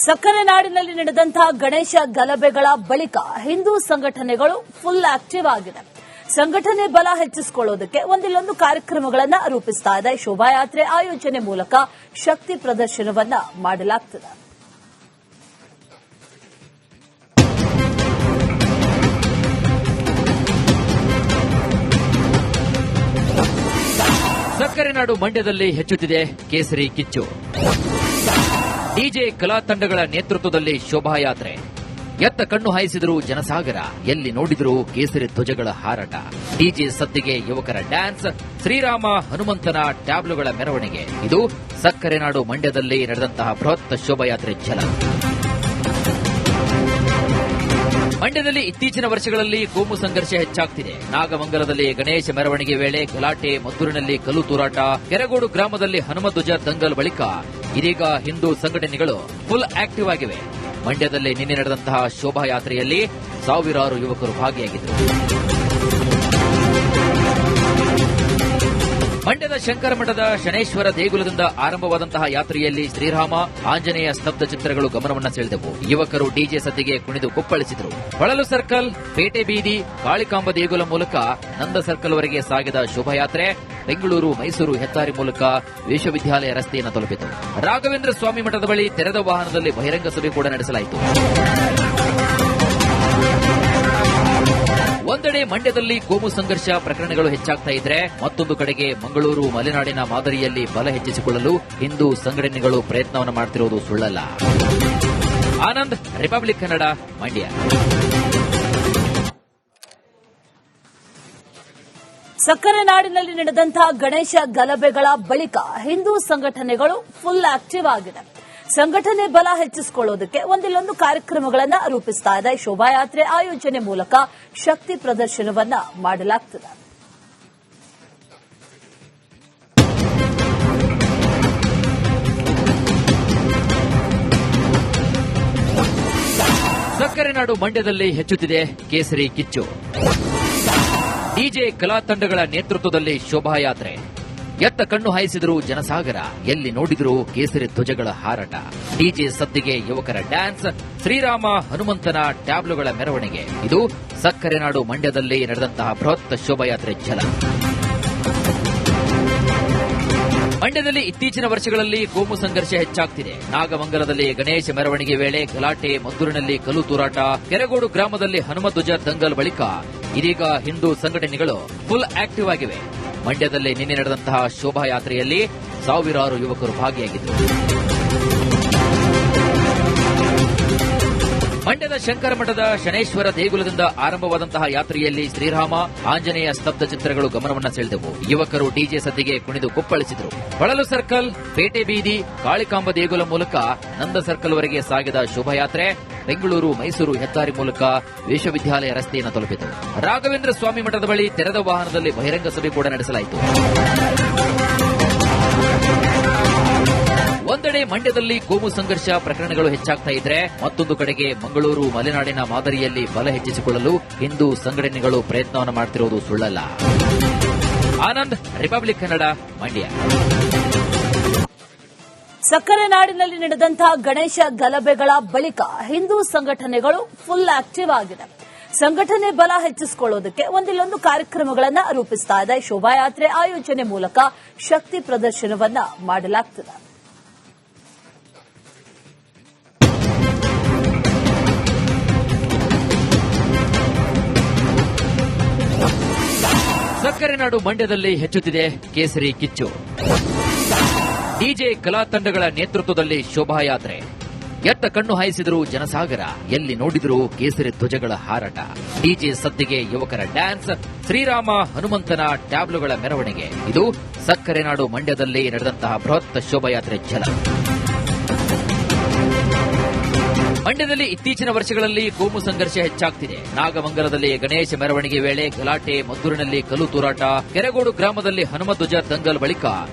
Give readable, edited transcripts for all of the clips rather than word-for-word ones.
ಸಕ್ಕರೆ ನಾಡಿನಲ್ಲಿ ನಡೆದಂತಹ ಗಣೇಶ ಗಲಭೆಗಳ ಬಳಿಕ ಹಿಂದೂ ಸಂಘಟನೆಗಳು ಫುಲ್ ಆಕ್ಟಿವ್ ಆಗಿದೆ. ಸಂಘಟನೆ ಬಲ ಹೆಚ್ಚಿಸಿಕೊಳ್ಳೋದಕ್ಕೆ ಒಂದಿಲ್ಲೊಂದು ಕಾರ್ಯಕ್ರಮಗಳನ್ನು ರೂಪಿಸ್ತಾ ಇದೆ. ಶೋಭಾಯಾತ್ರೆ ಆಯೋಜನೆ ಮೂಲಕ ಶಕ್ತಿ ಪ್ರದರ್ಶನವನ್ನ ಮಾಡಲಾಗುತ್ತದೆ. ಸಕ್ಕರೆ ನಾಡು ಮಂಡ್ಯದಲ್ಲಿ ಹೆಚ್ಚುತ್ತಿದೆ ಕೇಸರಿ ಕಿಚ್ಚು. ಡಿಜೆ ಕಲಾ ತಂಡಗಳ ನೇತೃತ್ವದಲ್ಲಿ ಶೋಭಾಯಾತ್ರೆ. ಎತ್ತ ಕಣ್ಣು ಹಾಯಿಸಿದರೂ ಜನಸಾಗರ, ಎಲ್ಲಿ ನೋಡಿದರೂ ಕೇಸರಿ ಧ್ವಜಗಳ ಹಾರಾಟ. ಡಿಜೆ ಸದ್ದಿಗೆ ಯುವಕರ ಡ್ಯಾನ್ಸ್, ಶ್ರೀರಾಮ ಹನುಮಂತನ ಟ್ಯಾಬ್ಲುಗಳ ಮೆರವಣಿಗೆ. ಇದು ಸಕ್ಕರೆ ನಾಡು ಮಂಡ್ಯದಲ್ಲಿ ನಡೆದಂತಹ ಬೃಹತ್ ಶೋಭಾಯಾತ್ರೆ ಛಲ. ಮಂಡ್ಯದಲ್ಲಿ ಇತ್ತೀಚಿನ ವರ್ಷಗಳಲ್ಲಿ ಕೋಮು ಸಂಘರ್ಷ ಹೆಚ್ಚಾಗ್ತಿದೆ. ನಾಗಮಂಗಲದಲ್ಲಿ ಗಣೇಶ ಮೆರವಣಿಗೆ ವೇಳೆ ಗಲಾಟೆ, ಮದ್ದೂರಿನಲ್ಲಿ ಕಲ್ಲು ತೂರಾಟ, ಕೆರಗೋಡು ಗ್ರಾಮದಲ್ಲಿ ಹನುಮಧ್ವಜ ದಂಗಲ್ ಬಳಿಕ ಇದೀಗ ಹಿಂದೂ ಸಂಘಟನೆಗಳು ಫುಲ್ ಆಕ್ಟಿವ್ ಆಗಿವೆ. ಮಂಡ್ಯದಲ್ಲಿ ನಿನ್ನೆ ನಡೆದಂತಹ ಶೋಭಾಯಾತ್ರೆಯಲ್ಲಿ ಸಾವಿರಾರು ಯುವಕರು ಭಾಗಿಯಾಗಿದ್ದರು. ಮಂಡ್ಯದ ಶಂಕರಮಠದ ಶನೇಶ್ವರ ದೇಗುಲದಿಂದ ಆರಂಭವಾದಂತಹ ಯಾತ್ರೆಯಲ್ಲಿ ಶ್ರೀರಾಮ, ಆಂಜನೇಯ ಸ್ತಬ್ಧ ಚಿತ್ರಗಳು ಗಮನವನ್ನು ಸೆಳೆದವು. ಯುವಕರು ಡಿಜೆ ಸದ್ದಿಗೆ ಕುಣಿದು ಕುಪ್ಪಳಿಸಿದರು. ಹೊಳಲು ಸರ್ಕಲ್, ಪೇಟೆ ಬೀದಿ, ಕಾಳಿಕಾಂಬ ದೇಗುಲ ಮೂಲಕ ನಂದ ಸರ್ಕಲ್ ವರೆಗೆ ಸಾಗಿದ ಶೋಭಾಯಾತ್ರೆ ಬೆಂಗಳೂರು, ಮೈಸೂರು ಹೆದ್ದಾರಿ ಮೂಲಕ ವಿಶ್ವವಿದ್ಯಾಲಯ ರಸ್ತೆಯನ್ನು ತಲುಪಿತು. ರಾಘವೇಂದ್ರ ಸ್ವಾಮಿ ಮಠದ ಬಳಿ ತೆರೆದ ವಾಹನದಲ್ಲಿ ಬಹಿರಂಗ ಸಭೆ ಕೂಡ ನಡೆಸಲಾಯಿತು. ಒಂದೆಡೆ ಮಂಡ್ಯದಲ್ಲಿ ಕೋಮು ಸಂಘರ್ಷ ಪ್ರಕರಣಗಳು ಹೆಚ್ಚಾಗ್ತಾ ಇದ್ರೆ, ಮತ್ತೊಂದು ಕಡೆಗೆ ಮಂಗಳೂರು, ಮಲೆನಾಡಿನ ಮಾದರಿಯಲ್ಲಿ ಬಲ ಹೆಚ್ಚಿಸಿಕೊಳ್ಳಲು ಹಿಂದೂ ಸಂಘಟನೆಗಳು ಪ್ರಯತ್ನವನ್ನು ಮಾಡುತ್ತಿರುವುದು ಸುಳ್ಳಲ್ಲ. ಆನಂದ್, ರಿಪಬ್ಲಿಕ್ ಕನ್ನಡ, ಮಂಡ್ಯ. ಸಕ್ಕರೆ ನಾಡಿನಲ್ಲಿ ನಡೆದಂತಹ ಗಣೇಶ ಗಲಭೆಗಳ ಬಳಿಕ ಹಿಂದೂ ಸಂಘಟನೆಗಳು ಫುಲ್ ಆಕ್ಟಿವ್ ಆಗಿದೆ. ಸಂಘಟನೆ ಬಲ ಹೆಚ್ಚಿಸಿಕೊಳ್ಳೋದಕ್ಕೆ ಒಂದಿಲ್ಲೊಂದು ಕಾರ್ಯಕ್ರಮಗಳನ್ನು ರೂಪಿಸ್ತಾ ಇದೆ. ಶೋಭಾಯಾತ್ರೆ ಆಯೋಜನೆ ಮೂಲಕ ಶಕ್ತಿ ಪ್ರದರ್ಶನವನ್ನ ಮಾಡಲಾಗುತ್ತದೆ. ಸಕ್ಕರೆ ನಾಡು ಮಂಡ್ಯದಲ್ಲಿ ಹೆಚ್ಚುತ್ತಿದೆ ಕೇಸರಿ ಕಿಚ್ಚು. ಡಿಜೆ ಕಲಾ ತಂಡಗಳ ನೇತೃತ್ವದಲ್ಲಿ ಶೋಭಾಯಾತ್ರೆ. ಎತ್ತ ಕಣ್ಣು ಹಾಯಿಸಿದರೂ ಜನಸಾಗರ, ಎಲ್ಲಿ ನೋಡಿದರೂ ಕೇಸರಿ ಧ್ವಜಗಳ ಹಾರಾಟ. ಡಿಜೆ ಸದ್ದಿಗೆ ಯುವಕರ ಡ್ಯಾನ್ಸ್, ಶ್ರೀರಾಮ ಹನುಮಂತನ ಟ್ಯಾಬ್ಲುಗಳ ಮೆರವಣಿಗೆ. ಇದು ಸಕ್ಕರೆ ನಾಡು ಮಂಡ್ಯದಲ್ಲಿ ನಡೆದಂತಹ ಬೃಹತ್ ಶೋಭಾಯಾತ್ರೆ ಛಲ. ಮಂಡ್ಯದಲ್ಲಿ ಇತ್ತೀಚಿನ ವರ್ಷಗಳಲ್ಲಿ ಕೋಮು ಸಂಘರ್ಷ ಹೆಚ್ಚಾಗ್ತಿದೆ. ನಾಗಮಂಗಲದಲ್ಲಿ ಗಣೇಶ ಮೆರವಣಿಗೆ ವೇಳೆ ಗಲಾಟೆ, ಮದ್ದೂರಿನಲ್ಲಿ ಕಲ್ಲು ತೂರಾಟ, ಕೆರಗೋಡು ಗ್ರಾಮದಲ್ಲಿ ಹನುಮಧ್ವಜ ದಂಗಲ್ ಬಳಿಕ ಇದೀಗ ಹಿಂದೂ ಸಂಘಟನೆಗಳು ಫುಲ್ ಆಕ್ಟಿವ್ ಆಗಿವೆ. ಮಂಡ್ಯದಲ್ಲಿ ನಿನ್ನೆ ನಡೆದಂತಹ ಶೋಭಾಯಾತ್ರೆಯಲ್ಲಿ ಸಾವಿರಾರು ಯುವಕರು ಭಾಗಿಯಾಗಿದ್ದರು. ಮಂಡ್ಯದ ಶಂಕರಮಠದ ಶನೇಶ್ವರ ದೇಗುಲದಿಂದ ಆರಂಭವಾದಂತಹ ಯಾತ್ರೆಯಲ್ಲಿ ಶ್ರೀರಾಮ, ಆಂಜನೇಯ ಸ್ತಬ್ಧ ಚಿತ್ರಗಳು ಗಮನವನ್ನು ಸೆಳೆದವು. ಯುವಕರು ಡಿಜೆ ಸದ್ದಿಗೆ ಕುಣಿದು ಕುಪ್ಪಳಿಸಿದರು. ಹೊಳಲು ಸರ್ಕಲ್, ಪೇಟೆ ಬೀದಿ, ಕಾಳಿಕಾಂಬ ದೇಗುಲ ಮೂಲಕ ನಂದ ಸರ್ಕಲ್ ವರೆಗೆ ಸಾಗಿದ ಶೋಭಾಯಾತ್ರೆ ಬೆಂಗಳೂರು, ಮೈಸೂರು ಹೆದ್ದಾರಿ ಮೂಲಕ ವಿಶ್ವವಿದ್ಯಾಲಯ ರಸ್ತೆಯನ್ನು ತಲುಪಿತು. ರಾಘವೇಂದ್ರ ಸ್ವಾಮಿ ಮಠದ ಬಳಿ ತೆರೆದ ವಾಹನದಲ್ಲಿ ಬಹಿರಂಗ ಸಭೆ ಕೂಡ ನಡೆಸಲಾಯಿತು. ಒಂದೆಡೆ ಮಂಡ್ಯದಲ್ಲಿ ಕೋಮು ಸಂಘರ್ಷ ಪ್ರಕರಣಗಳು ಹೆಚ್ಚಾಗ್ತಾ ಇದ್ರೆ, ಮತ್ತೊಂದು ಕಡೆಗೆ ಮಂಗಳೂರು, ಮಲೆನಾಡಿನ ಮಾದರಿಯಲ್ಲಿ ಬಲ ಹೆಚ್ಚಿಸಿಕೊಳ್ಳಲು ಹಿಂದೂ ಸಂಘಟನೆಗಳು ಪ್ರಯತ್ನವನ್ನು ಮಾಡುತ್ತಿರುವುದು ಸುಳ್ಳಲ್ಲ. ಆನಂದ್, ರಿಪಬ್ಲಿಕ್ ಕನ್ನಡ, ಮಂಡ್ಯ. ಸಕ್ಕರೆ ನಾಡಿನಲ್ಲಿ ನಡೆದಂತಹ ಗಣೇಶ ಗಲಭೆಗಳ ಬಳಿಕ ಹಿಂದೂ ಸಂಘಟನೆಗಳು ಫುಲ್ ಆಕ್ಟಿವ್ ಆಗಿದೆ. ಸಂಘಟನೆ ಬಲ ಹೆಚ್ಚಿಸಿಕೊಳ್ಳೋದಕ್ಕೆ ಒಂದಿಲ್ಲೊಂದು ಕಾರ್ಯಕ್ರಮಗಳನ್ನು ರೂಪಿಸ್ತಾ ಇದೆ. ಶೋಭಾಯಾತ್ರೆ ಆಯೋಜನೆ ಮೂಲಕ ಶಕ್ತಿ ಪ್ರದರ್ಶನವನ್ನ ಮಾಡಲಾಗುತ್ತದೆ. ಸಕ್ಕರೆ ನಾಡು ಮಂಡ್ಯದಲ್ಲಿ ಹೆಚ್ಚುತ್ತಿದೆ ಕೇಸರಿ ಕಿಚ್ಚು. ಡಿಜೆ ಕಲಾ ತಂಡಗಳ ನೇತೃತ್ವದಲ್ಲಿ ಶೋಭಾಯಾತ್ರೆ. ಎತ್ತ ಕಣ್ಣು ಹಾಯಿಸಿದರೂ ಜನಸಾಗರ, ಎಲ್ಲಿ ನೋಡಿದರೂ ಕೇಸರಿ ಧ್ವಜಗಳ ಹಾರಾಟ. ಡಿಜೆ ಸದ್ದಿಗೆ ಯುವಕರ ಡ್ಯಾನ್ಸ್, ಶ್ರೀರಾಮ ಹನುಮಂತನ ಟ್ಯಾಬ್ಲುಗಳ ಮೆರವಣಿಗೆ. ಇದು ಸಕ್ಕರೆ ನಾಡು ಮಂಡ್ಯದಲ್ಲಿ ನಡೆದಂತಹ ಬೃಹತ್ ಶೋಭಾಯಾತ್ರೆ ಛಲ. ಮಂಡ್ಯದಲ್ಲಿ ಇತ್ತೀಚಿನ ವರ್ಷಗಳಲ್ಲಿ ಕೋಮು ಸಂಘರ್ಷ ಹೆಚ್ಚಾಗ್ತಿದೆ. ನಾಗಮಂಗಲದಲ್ಲಿ ಗಣೇಶ ಮೆರವಣಿಗೆ ವೇಳೆ ಗಲಾಟೆ, ಮದ್ದೂರಿನಲ್ಲಿ ಕಲ್ಲು ತೂರಾಟ, ಕೆರಗೋಡು ಗ್ರಾಮದಲ್ಲಿ ಹನುಮಧ್ವಜ ದಂಗಲ್ ಬಳಿಕ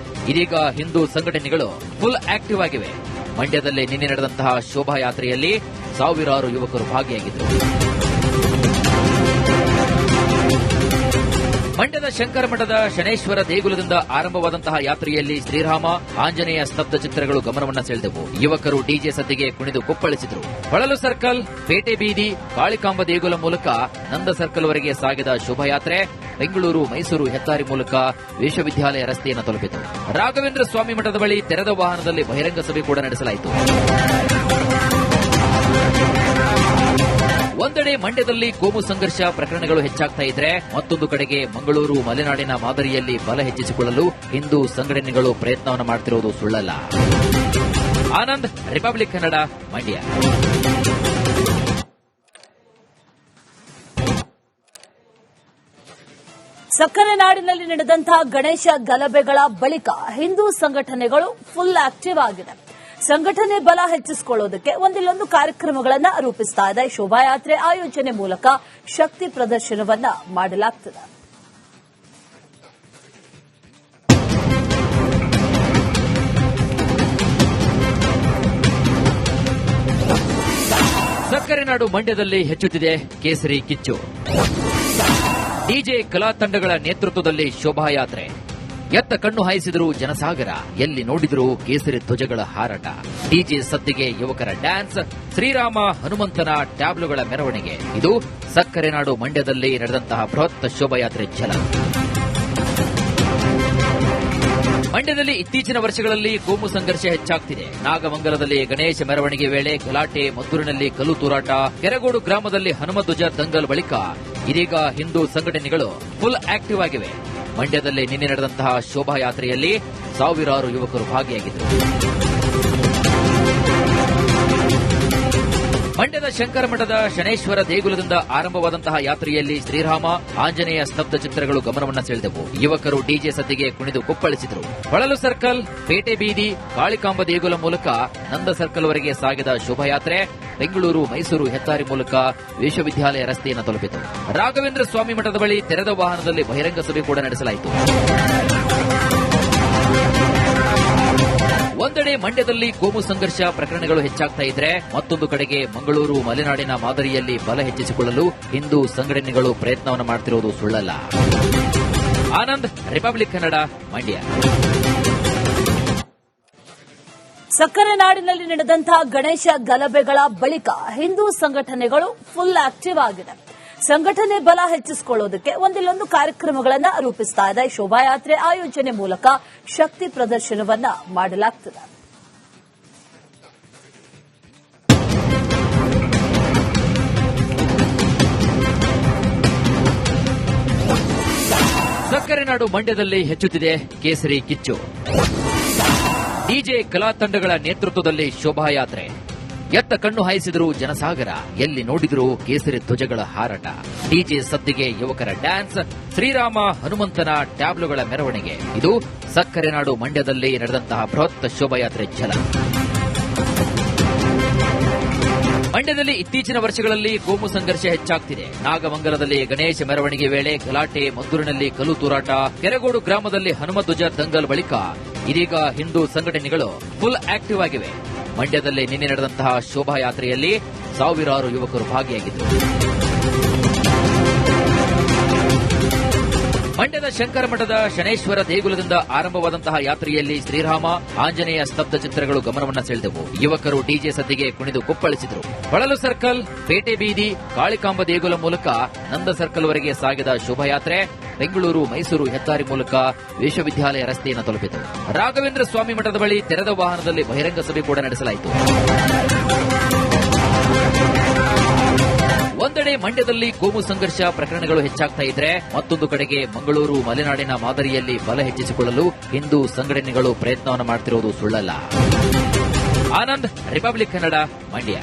ಇದೀಗ ಹಿಂದೂ ಸಂಘಟನೆಗಳು ಫುಲ್ ಆಕ್ಟಿವ್ ಆಗಿವೆ. ಮಂಡ್ಯದಲ್ಲಿ ನಿನ್ನೆ ನಡೆದಂತಹ ಶೋಭಾಯಾತ್ರೆಯಲ್ಲಿ ಸಾವಿರಾರು ಯುವಕರು ಭಾಗಿಯಾಗಿದ್ದರು. ಮಂಡ್ಯದ ಶಂಕರ ಮಠದ ಶನೇಶ್ವರ ದೇಗುಲದಿಂದ ಆರಂಭವಾದಂತಹ ಯಾತ್ರೆಯಲ್ಲಿ ಶ್ರೀರಾಮ ಆಂಜನೇಯ ಸ್ತಬ್ಧ ಚಿತ್ರಗಳು ಗಮನವನ್ನ ಸೆಳೆದವು. ಯುವಕರು ಡಿಜೆ ಸದ್ದಿಗೆ ಕುಣಿದು ಕುಪ್ಪಳಿಸಿದರು. ಹೊಳಲು ಸರ್ಕಲ್, ಪೇಟೆ ಬೀದಿ, ಕಾಳಿಕಾಂಬ ದೇಗುಲ ಮೂಲಕ ನಂದ ಸರ್ಕಲ್ ವರೆಗೆ ಸಾಗಿದ ಶೋಭಾಯಾತ್ರೆ ಬೆಂಗಳೂರು, ಮೈಸೂರು ಹೆದ್ದಾರಿ ಮೂಲಕ ವಿಶ್ವವಿದ್ಯಾಲಯ ರಸ್ತೆಯನ್ನು ತಲುಪಿತು. ರಾಘವೇಂದ್ರ ಸ್ವಾಮಿ ಮಠದ ಬಳಿ ತೆರೆದ ವಾಹನದಲ್ಲಿ ಬಹಿರಂಗ ಸಭೆ ಕೂಡ ನಡೆಸಲಾಯಿತು. ಒಂದೆಡೆ ಮಂಡ್ಯದಲ್ಲಿ ಕೋಮು ಸಂಘರ್ಷ ಪ್ರಕರಣಗಳು ಹೆಚ್ಚಾಗ್ತಾ ಇದ್ರೆ, ಮತ್ತೊಂದು ಕಡೆಗೆ ಮಂಗಳೂರು, ಮಲೆನಾಡಿನ ಮಾದರಿಯಲ್ಲಿ ಬಲ ಹೆಚ್ಚಿಸಿಕೊಳ್ಳಲು ಹಿಂದೂ ಸಂಘಟನೆಗಳು ಪ್ರಯತ್ನವನ್ನು ಮಾಡುತ್ತಿರುವುದು ಸುಳ್ಳಲ್ಲ. ಆನಂದ್, ರಿಪಬ್ಲಿಕ್ ಕನ್ನಡ, ಮಂಡ್ಯ. ಸಕ್ಕರೆ ನಾಡಿನಲ್ಲಿ ನಡೆದಂತಹ ಗಣೇಶ ಗಲಭೆಗಳ ಬಳಿಕ ಹಿಂದೂ ಸಂಘಟನೆಗಳು ಫುಲ್ ಆಕ್ಟಿವ್ ಆಗಿದೆ. ಸಂಘಟನೆ ಬಲ ಹೆಚ್ಚಿಸಿಕೊಳ್ಳೋದಕ್ಕೆ ಒಂದಿಲ್ಲೊಂದು ಕಾರ್ಯಕ್ರಮಗಳನ್ನು ರೂಪಿಸ್ತಾ ಇದೆ. ಶೋಭಾಯಾತ್ರೆ ಆಯೋಜನೆ ಮೂಲಕ ಶಕ್ತಿ ಪ್ರದರ್ಶನವನ್ನ ಮಾಡಲಾಗುತ್ತದೆ. ಸಕ್ಕರೆ ನಾಡು ಮಂಡ್ಯದಲ್ಲಿ ಹೆಚ್ಚುತ್ತಿದೆ ಕೇಸರಿ ಕಿಚ್ಚು. ಡಿಜೆ ಕಲಾ ತಂಡಗಳ ನೇತೃತ್ವದಲ್ಲಿ ಶೋಭಾಯಾತ್ರೆ. ಎತ್ತ ಕಣ್ಣು ಹಾಯಿಸಿದರೂ ಜನಸಾಗರ, ಎಲ್ಲಿ ನೋಡಿದರೂ ಕೇಸರಿ ಧ್ವಜಗಳ ಹಾರಾಟ. ಡಿಜೆ ಸದ್ದಿಗೆ ಯುವಕರ ಡ್ಯಾನ್ಸ್, ಶ್ರೀರಾಮ ಹನುಮಂತನ ಟ್ಯಾಬ್ಲುಗಳ ಮೆರವಣಿಗೆ. ಇದು ಸಕ್ಕರೆ ನಾಡು ಮಂಡ್ಯದಲ್ಲಿ ನಡೆದಂತಹ ಬೃಹತ್ ಶೋಭಾಯಾತ್ರೆ ಛಲ. ಮಂಡ್ಯದಲ್ಲಿ ಇತ್ತೀಚಿನ ವರ್ಷಗಳಲ್ಲಿ ಕೋಮು ಸಂಘರ್ಷ ಹೆಚ್ಚಾಗ್ತಿದೆ. ನಾಗಮಂಗಲದಲ್ಲಿ ಗಣೇಶ ಮೆರವಣಿಗೆ ವೇಳೆ ಗಲಾಟೆ, ಮದ್ದೂರಿನಲ್ಲಿ ಕಲ್ಲು ತೂರಾಟ, ಕೆರಗೋಡು ಗ್ರಾಮದಲ್ಲಿ ಹನುಮಧ್ವಜ ದಂಗಲ್ ಬಳಿಕ ಇದೀಗ ಹಿಂದೂ ಸಂಘಟನೆಗಳು ಫುಲ್ ಆಕ್ಟಿವ್ ಆಗಿವೆ. ಮಂಡ್ಯದಲ್ಲಿ ನಿನ್ನೆ ನಡೆದಂತಹ ಶೋಭಾಯಾತ್ರೆಯಲ್ಲಿ ಸಾವಿರಾರು ಯುವಕರು ಭಾಗಿಯಾಗಿದ್ದರು. ಮಂಡ್ಯದ ಶಂಕರ ಮಠದ ಶನೇಶ್ವರ ದೇಗುಲದಿಂದ ಆರಂಭವಾದಂತಹ ಯಾತ್ರೆಯಲ್ಲಿ ಶ್ರೀರಾಮ ಆಂಜನೇಯ ಸ್ತಬ್ಧ ಚಿತ್ರಗಳು ಗಮನವನ್ನ ಸೆಳೆದವು. ಯುವಕರು ಡಿಜೆ ಸದ್ದಿಗೆ ಕುಣಿದು ಕುಪ್ಪಳಿಸಿದರು. ಹೊಳಲು ಸರ್ಕಲ್, ಪೇಟೆ ಬೀದಿ, ಕಾಳಿಕಾಂಬ ದೇಗುಲ ಮೂಲಕ ನಂದ ಸರ್ಕಲ್ ವರೆಗೆ ಸಾಗಿದ ಶೋಭಾಯಾತ್ರೆ ಬೆಂಗಳೂರು, ಮೈಸೂರು ಹೆದ್ದಾರಿ ಮೂಲಕ ವಿಶ್ವವಿದ್ಯಾಲಯ ರಸ್ತೆಯನ್ನು ತಲುಪಿತು. ರಾಘವೇಂದ್ರ ಸ್ವಾಮಿ ಮಠದ ಬಳಿ ತೆರೆದ ವಾಹನದಲ್ಲಿ ಬಹಿರಂಗ ಸಭೆ ಕೂಡ ನಡೆಸಲಾಯಿತು. ಒಂದೆಡೆ ಮಂಡ್ಯದಲ್ಲಿ ಕೋಮು ಸಂಘರ್ಷ ಪ್ರಕರಣಗಳು ಹೆಚ್ಚಾಗ್ತಾ ಇದ್ರೆ, ಮತ್ತೊಂದು ಕಡೆಗೆ ಮಂಗಳೂರು, ಮಲೆನಾಡಿನ ಮಾದರಿಯಲ್ಲಿ ಬಲ ಹೆಚ್ಚಿಸಿಕೊಳ್ಳಲು ಹಿಂದೂ ಸಂಘಟನೆಗಳು ಪ್ರಯತ್ನವನ್ನು ಮಾಡುತ್ತಿರುವುದು ಸುಳ್ಳಲ್ಲ. ಆನಂದ್, ರಿಪಬ್ಲಿಕ್ ಕನ್ನಡ, ಮಂಡ್ಯ. ಸಕ್ಕರೆ ನಾಡಿನಲ್ಲಿ ನಡೆದಂತಹ ಗಣೇಶ ಗಲಭೆಗಳ ಬಳಿಕ ಹಿಂದೂ ಸಂಘಟನೆಗಳು ಫುಲ್ ಆಕ್ಟಿವ್ ಆಗಿದೆ. ಸಂಘಟನೆ ಬಲ ಹೆಚ್ಚಿಸಿಕೊಳ್ಳೋದಕ್ಕೆ ಒಂದಿಲ್ಲೊಂದು ಕಾರ್ಯಕ್ರಮಗಳನ್ನು ರೂಪಿಸ್ತಾ ಇದೆ. ಶೋಭಾಯಾತ್ರೆ ಆಯೋಜನೆ ಮೂಲಕ ಶಕ್ತಿ ಪ್ರದರ್ಶನವನ್ನ ಮಾಡಲಾಗುತ್ತದೆ. ಸಕ್ಕರೆ ನಾಡು ಮಂಡ್ಯದಲ್ಲಿ ಹೆಚ್ಚುತ್ತಿದೆ ಕೇಸರಿ ಕಿಚ್ಚು. ಡಿಜೆ ಕಲಾ ತಂಡಗಳ ನೇತೃತ್ವದಲ್ಲಿ ಶೋಭಾಯಾತ್ರೆ. ಎತ್ತ ಕಣ್ಣು ಹಾಯಿಸಿದರೂ ಜನಸಾಗರ, ಎಲ್ಲಿ ನೋಡಿದರೂ ಕೇಸರಿ ಧ್ವಜಗಳ ಹಾರಾಟ. ಡಿಜೆ ಸದ್ದಿಗೆ ಯುವಕರ ಡ್ಯಾನ್ಸ್, ಶ್ರೀರಾಮ ಹನುಮಂತನ ಟ್ಯಾಬ್ಲುಗಳ ಮೆರವಣಿಗೆ. ಇದು ಸಕ್ಕರೆ ನಾಡು ಮಂಡ್ಯದಲ್ಲಿ ನಡೆದಂತಹ ಬೃಹತ್ ಶೋಭಾಯಾತ್ರೆ ಛಲ. ಮಂಡ್ಯದಲ್ಲಿ ಇತ್ತೀಚಿನ ವರ್ಷಗಳಲ್ಲಿ ಕೋಮು ಸಂಘರ್ಷ ಹೆಚ್ಚಾಗ್ತಿದೆ. ನಾಗಮಂಗಲದಲ್ಲಿ ಗಣೇಶ ಮೆರವಣಿಗೆ ವೇಳೆ ಗಲಾಟೆ, ಮದ್ದೂರಿನಲ್ಲಿ ಕಲ್ಲು ತೂರಾಟ, ಕೆರಗೋಡು ಗ್ರಾಮದಲ್ಲಿ ಹನುಮಧ್ವಜ ದಂಗಲ್ ಬಳಿಕ ಇದೀಗ ಹಿಂದೂ ಸಂಘಟನೆಗಳು ಫುಲ್ ಆಕ್ಟಿವ್ ಆಗಿವೆ. ಮಂಡ್ಯದಲ್ಲಿ ನಿನ್ನೆ ನಡೆದಂತಹ ಶೋಭಾಯಾತ್ರೆಯಲ್ಲಿ ಸಾವಿರಾರು ಯುವಕರು ಭಾಗಿಯಾಗಿದ್ದರು. ಮಂಡ್ಯದ ಶಂಕರ ಮಠದ ಶನೇಶ್ವರ ದೇಗುಲದಿಂದ ಆರಂಭವಾದಂತಹ ಯಾತ್ರೆಯಲ್ಲಿ ಶ್ರೀರಾಮ ಆಂಜನೇಯ ಸ್ತಬ್ಧ ಚಿತ್ರಗಳು ಗಮನವನ್ನ ಸೆಳೆದವು. ಯುವಕರು ಡಿಜೆ ಸದ್ದಿಗೆ ಕುಣಿದು ಕುಪ್ಪಳಿಸಿದರು. ಹೊಳಲು ಸರ್ಕಲ್, ಪೇಟೆ ಬೀದಿ, ಕಾಳಿಕಾಂಬ ದೇಗುಲ ಮೂಲಕ ನಂದ ಸರ್ಕಲ್ ವರೆಗೆ ಸಾಗಿದ ಶೋಭಾಯಾತ್ರೆ ಬೆಂಗಳೂರು, ಮೈಸೂರು ಹೆದ್ದಾರಿ ಮೂಲಕ ವಿಶ್ವವಿದ್ಯಾಲಯ ರಸ್ತೆಯನ್ನು ತಲುಪಿತು. ರಾಘವೇಂದ್ರ ಸ್ವಾಮಿ ಮಠದ ಬಳಿ ತೆರೆದ ವಾಹನದಲ್ಲಿ ಬಹಿರಂಗ ಸಭೆ ಕೂಡ ನಡೆಸಲಾಯಿತು. ಒಂದೆಡೆ ಮಂಡ್ಯದಲ್ಲಿ ಕೋಮು ಸಂಘರ್ಷ ಪ್ರಕರಣಗಳು ಹೆಚ್ಚಾಗ್ತಾ ಇದ್ರೆ, ಮತ್ತೊಂದು ಕಡೆಗೆ ಮಂಗಳೂರು, ಮಲೆನಾಡಿನ ಮಾದರಿಯಲ್ಲಿ ಬಲ ಹೆಚ್ಚಿಸಿಕೊಳ್ಳಲು ಹಿಂದೂ ಸಂಘಟನೆಗಳು ಪ್ರಯತ್ನವನ್ನು ಮಾಡುತ್ತಿರುವುದು ಸುಳ್ಳಲ್ಲ. ಆನಂದ್, ರಿಪಬ್ಲಿಕ್ ಕನ್ನಡ, ಮಂಡ್ಯ.